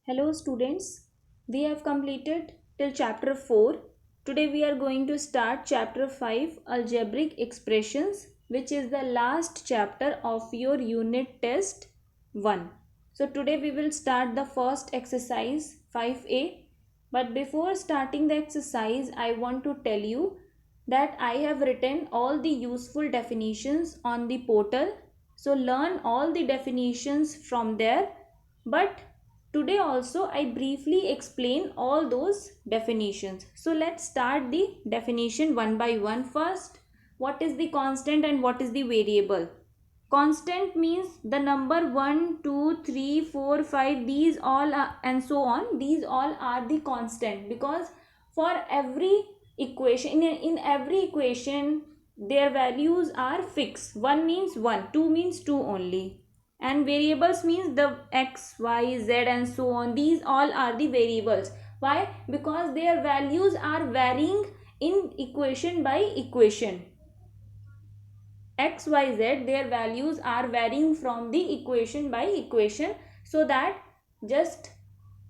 Hello students, we have completed till chapter 4. Today we are going to start chapter 5 algebraic expressions, which is the last chapter of your unit test 1. So today we will start the first exercise 5a. But before starting the exercise, I want to tell you that I have written all the useful definitions on the portal. So learn all the definitions from there. But today also I briefly explain all those definitions. So let's start the definition one by one. First, what is the constant and what is the variable? Constant means the number 1, 2, 3, 4, 5, these all are, and so on. These all are the constant because for every equation, in every equation, their values are fixed. 1 means 1, 2 means 2 only, and variables means the x, y, z and so on. These all are the variables. Why? Because their values are varying in equation by equation. X, y, z, their values are varying from the equation by equation. So that just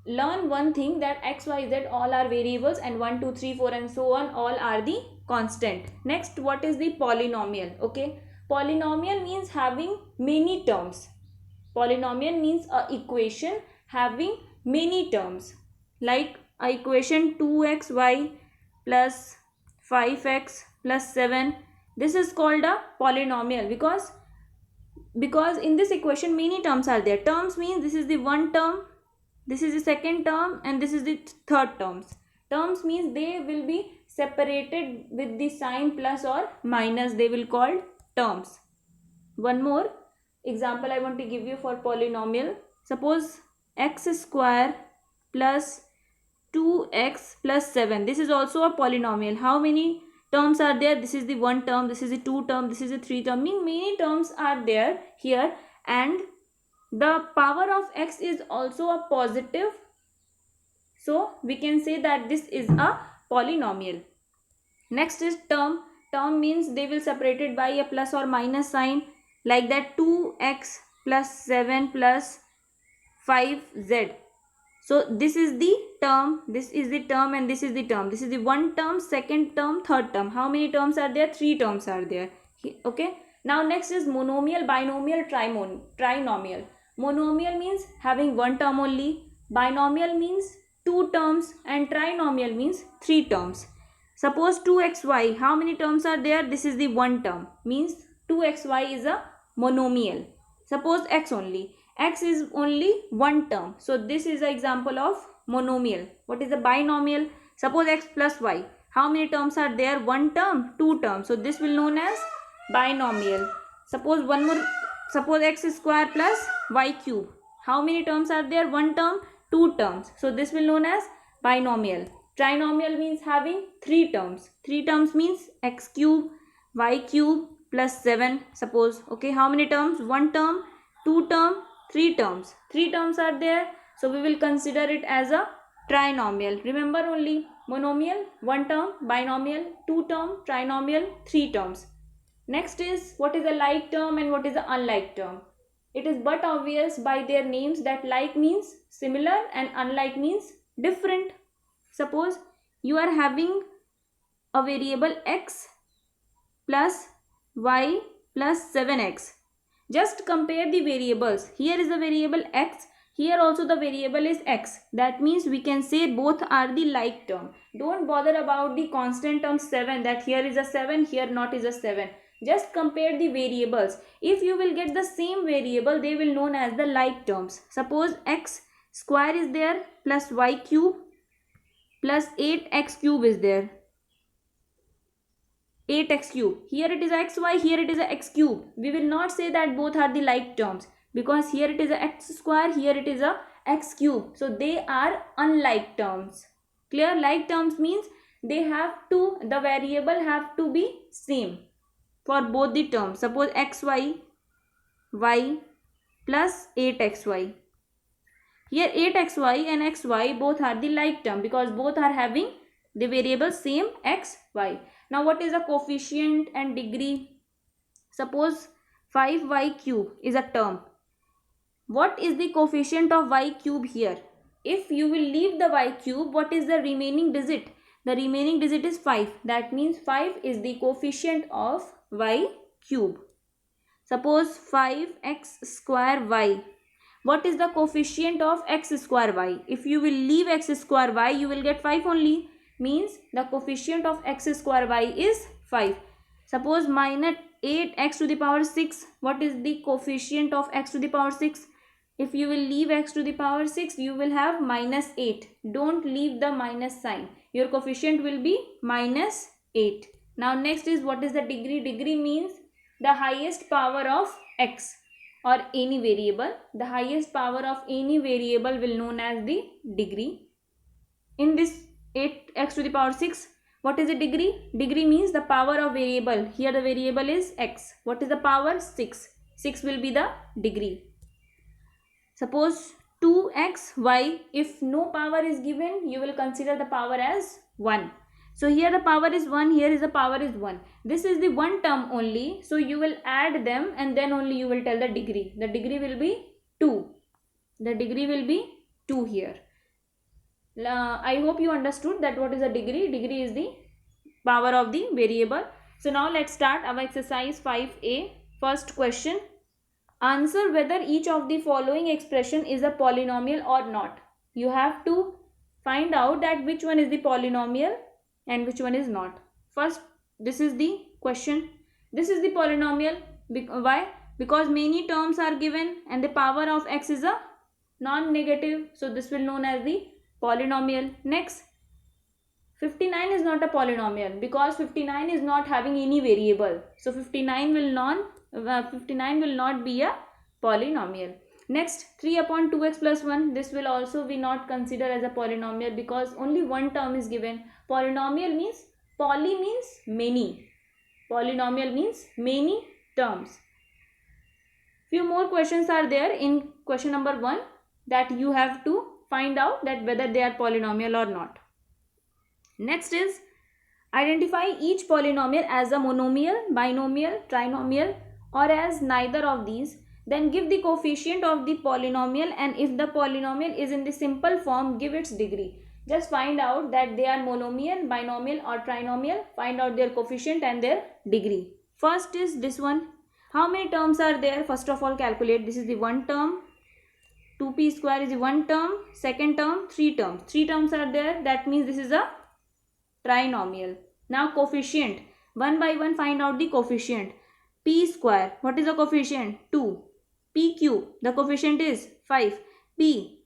learn one thing, that x, y, z all are variables and 1, 2, 3, 4 and so on all are the constant. Next, what is the polynomial? Okay, polynomial means having many terms. Polynomial means a equation having many terms, like a equation 2xy plus 5x plus 7. This is called a polynomial because in this equation many terms are there. Terms means this is the one term, this is the second term and this is the third terms. Terms means they will be separated with the sign plus or minus. They will called terms. One more example I want to give you for polynomial. Suppose x square plus 2x plus 7. This is also a polynomial. How many terms are there? This is the one term, this is the two term, this is the three term. Mean many terms are there here, and the power of x is also a positive. So we can say that this is a polynomial. Next is term. Term means they will separated by a plus or minus sign, like that 2x plus 7 plus 5z. So this is the term, this is the term and this is the term. This is the one term, second term, third term. How many terms are there? 3 terms are there. Okay. Now next is monomial, binomial, trinomial. Monomial means having one term only. Binomial means 2 terms and trinomial means 3 terms. Suppose 2xy, how many terms are there? This is the one term, means 2xy is a monomial. Suppose x only, x is only one term, so this is an example of monomial. What is a binomial? Suppose x plus y, how many terms are there? One term, two terms, so this will known as binomial. Suppose one more, suppose x square plus y cube, how many terms are there? One term, two terms, so this will known as binomial. Trinomial means having 3 terms. 3 terms means x cube, y cube plus 7. Suppose, okay, how many terms? 1 term, 2 term, 3 terms. 3 terms are there. So we will consider it as a trinomial. Remember only monomial, 1 term, binomial, 2 term, trinomial, 3 terms. Next is what is a like term and what is an unlike term. It is but obvious by their names that like means similar and unlike means different. Suppose you are having a variable x plus y plus 7x. Just compare the variables. Here is the variable x. Here also the variable is x. That means we can say both are the like term. Don't bother about the constant term 7, that here is a 7, here not is a 7. Just compare the variables. If you will get the same variable, they will known as the like terms. Suppose x square is there plus y cube plus 8x cube is there. 8x cube. Here it is a xy, here it is a x cube. We will not say that both are the like terms, because here it is a x square, here it is a x cube. So they are unlike terms. Clear? Like terms means they have to, the variable have to be same for both the terms. Suppose xy, y plus 8xy. Here 8xy and xy both are the like term because both are having the variable same x, y. Now what is a coefficient and degree? Suppose 5y cube is a term. What is the coefficient of y cube here? if you will leave the y cube, what is the remaining digit? The remaining digit is 5. That means 5 is the coefficient of y cube. Suppose 5x square y. What is the coefficient of x square y? If you will leave x square y, you will get 5 only. Means the coefficient of x square y is 5. Suppose minus 8x to the power 6. What is the coefficient of x to the power 6? If you will leave x to the power 6, you will have minus 8. Don't leave the minus sign. Your coefficient will be minus 8. Now next is, what is the degree? Degree means the highest power of x or any variable. The highest power of any variable will known as the degree. In this 8x to the power 6, what is the degree? Degree means the power of variable. Here the variable is x. What is the power? 6. 6 will be the degree. Suppose 2xy, if no power is given, you will consider the power as 1. So here the power is 1, here is the power is 1. This is the one term only. So you will add them and then only you will tell the degree. The degree will be 2. The degree will be 2 here. I hope you understood that what is the degree. Degree is the power of the variable. So now let's start our exercise 5a. First question. Answer whether each of the following expression is a polynomial or not. You have to find out that which one is the polynomial and which one is not. First, this is the question. This is the polynomial. Why? Because many terms are given and the power of x is a non-negative. So this will known as the polynomial. Next, 59 is not a polynomial because 59 is not having any variable. So 59 will not be a polynomial. Next, 3 upon 2x plus 1. This will also be not considered as a polynomial because only one term is given. Polynomial means, poly means many. Polynomial means many terms. Few more questions are there in question number 1 that you have to find out that whether they are polynomial or not. Next is, identify each polynomial as a monomial, binomial, trinomial or as neither of these. Then give the coefficient of the polynomial, and if the polynomial is in the simple form, give its degree. Just find out that they are monomial, binomial or trinomial. Find out their coefficient and their degree. First is this one. How many terms are there? First of all, calculate. This is the one term. 2p square is the one term. Second term, 3 terms. 3 terms are there. That means this is a trinomial. Now coefficient. One by one find out the coefficient. P square. What is the coefficient? 2. P cube. The coefficient is 5. P.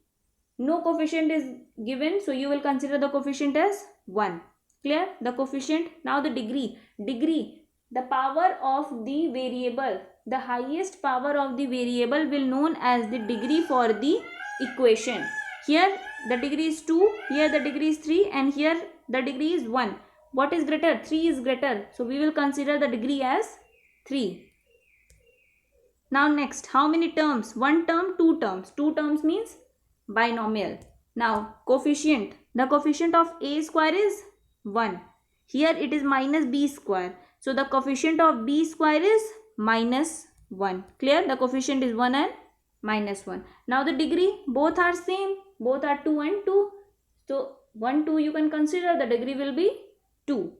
No coefficient is given, so you will consider the coefficient as 1. Clear? The coefficient. Now the degree. Degree. The power of the variable. The highest power of the variable will known as the degree for the equation. Here the degree is 2. Here the degree is 3. And here the degree is 1. What is greater? 3 is greater. So we will consider the degree as 3. Now next, how many terms? One term, 2 terms. 2 terms means binomial. Now coefficient. The coefficient of a square is 1. Here it is minus b square. So the coefficient of b square is minus 1. Clear? The coefficient is 1 and minus 1. Now the degree, both are same. Both are 2 and 2. So 1, 2 you can consider, the degree will be 2.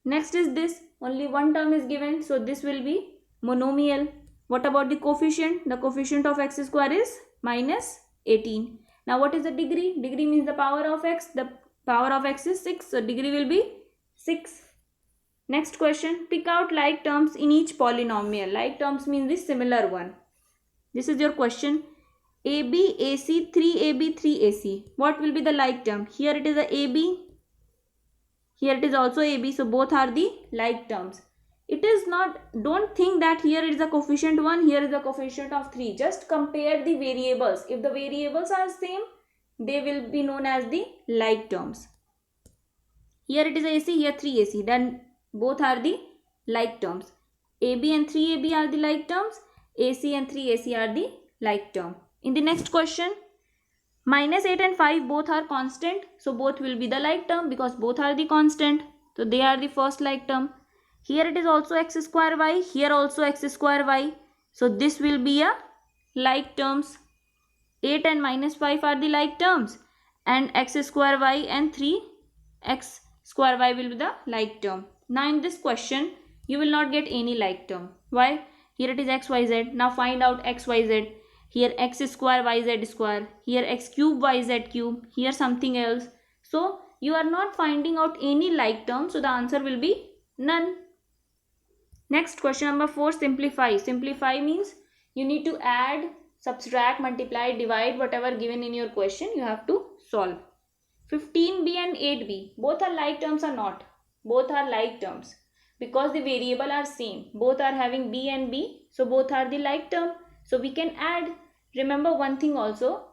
Next is this. Only one term is given. So this will be monomial. What about the coefficient? The coefficient of x square is minus 18. Now what is the degree? Degree means the power of x. The power of x is 6. So degree will be 6. Next question. Pick out like terms in each polynomial. Like terms means the similar one. This is your question. AB, AC, 3AB, 3AC. What will be the like term? Here it is a AB. Here it is also AB. So both are the like terms. It is not, don't think that here is the coefficient 1, here is the coefficient of 3. Just compare the variables. If the variables are same, they will be known as the like terms. Here it is AC, here 3AC. Then both are the like terms. AB and 3AB are the like terms. AC and 3AC are the like term. In the next question, minus 8 and 5 both are constant. So both will be the like term because both are the constant. So they are the first like term. Here it is also x square y. Here also x square y. So this will be a like terms. 8 and minus 5 are the like terms, and x square y and 3x square y will be the like term. Now in this question you will not get any like term. Why? Here it is x y z. Now find out x y z. Here x square y z square, here x cube y z cube, here something else. So you are not finding out any like term, so the answer will be none. Next, question number 4, simplify. Simplify means you need to add, subtract, multiply, divide, whatever given in your question you have to solve. 15b and 8b, both are like terms or not? Both are like terms because the variable are same. Both are having b and b, so both are the like term. So we can add. Remember one thing also,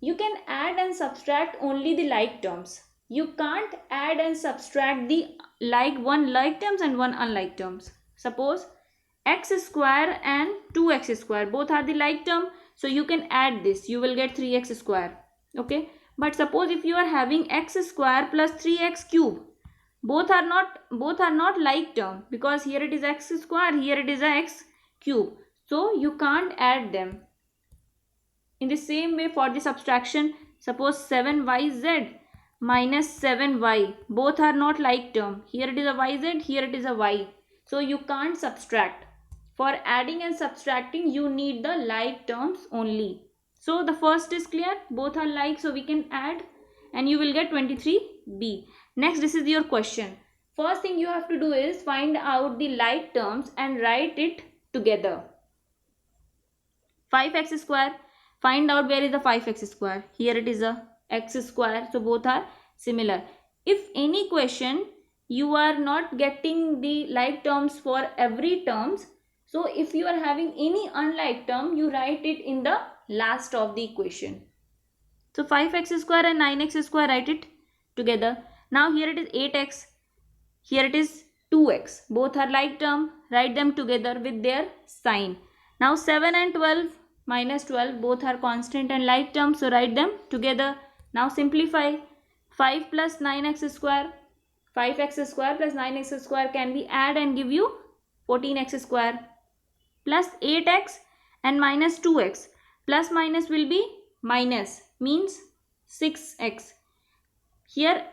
you can add and subtract only the like terms. You can't add and subtract the one like terms and one unlike terms. Suppose x square and 2x square, both are the like term, so you can add this, you will get 3x square. Okay, but suppose if you are having x square plus 3x cube, both are not like term, because here it is x square, here it is x cube, so you can't add them. In the same way for the subtraction, suppose 7yz minus 7y, both are not like term. Here it is a yz, here it is a y. So you can't subtract. For adding and subtracting, you need the like terms only. So the first is clear, both are like, so we can add and you will get 23b. Next, this is your question. First thing you have to do is find out the like terms and write it together. 5x square. Find out where is the 5x square. Here it is a x square, so both are similar. If any question you are not getting the like terms for every terms, so if you are having any unlike term, you write it in the last of the equation. So 5x square and 9x square, write it together. Now here it is 8x, here it is 2x, both are like term, write them together with their sign. Now 7 and 12 minus 12, both are constant and like terms, so write them together. Now simplify. 5 plus 9x square, 5x square plus 9x square can be add and give you 14x square, plus 8x and minus 2x, plus minus will be minus, means 6x. Here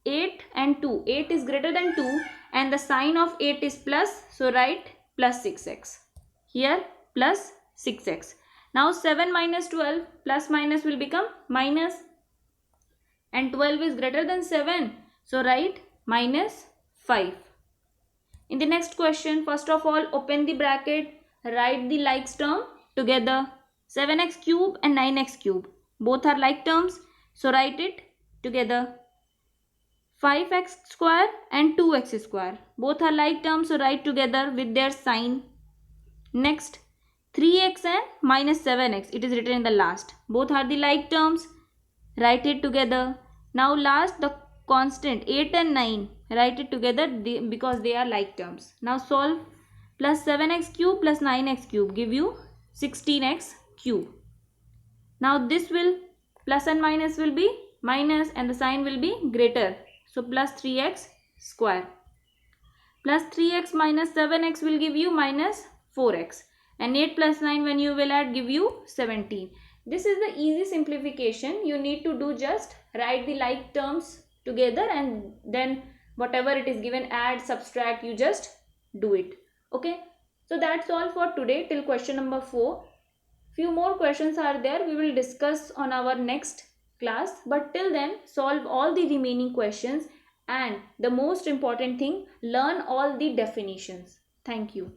8 and 2, 8 is greater than 2 and the sign of 8 is plus, so write plus 6x. Here plus 6x. Now 7 minus 12, plus minus will become minus, and 12 is greater than 7, so write minus 5. In the next question, first of all open the bracket, write the likes term together. 7x cube and 9x cube, both are like terms, so write it together. 5x square and 2x square, both are like terms, so write together with their sign. Next, 3x and minus 7x, it is written in the last, both are the like terms, write it together. Now last, the constant 8 and 9, write it together because they are like terms. Now solve. Plus 7x cube plus 9x cube give you 16x cube. Now this will, plus and minus will be minus and the sign will be greater, so plus 3x square. Plus 3x minus 7x will give you minus 4x, and 8 plus 9 when you will add give you 17. This is the easy simplification. You need to do just write the like terms together and then whatever it is given, add, subtract, you just do it. Okay, so that's all for today till question number 4. Few more questions are there, we will discuss on our next class, but till then solve all the remaining questions and the most important thing, learn all the definitions. Thank you.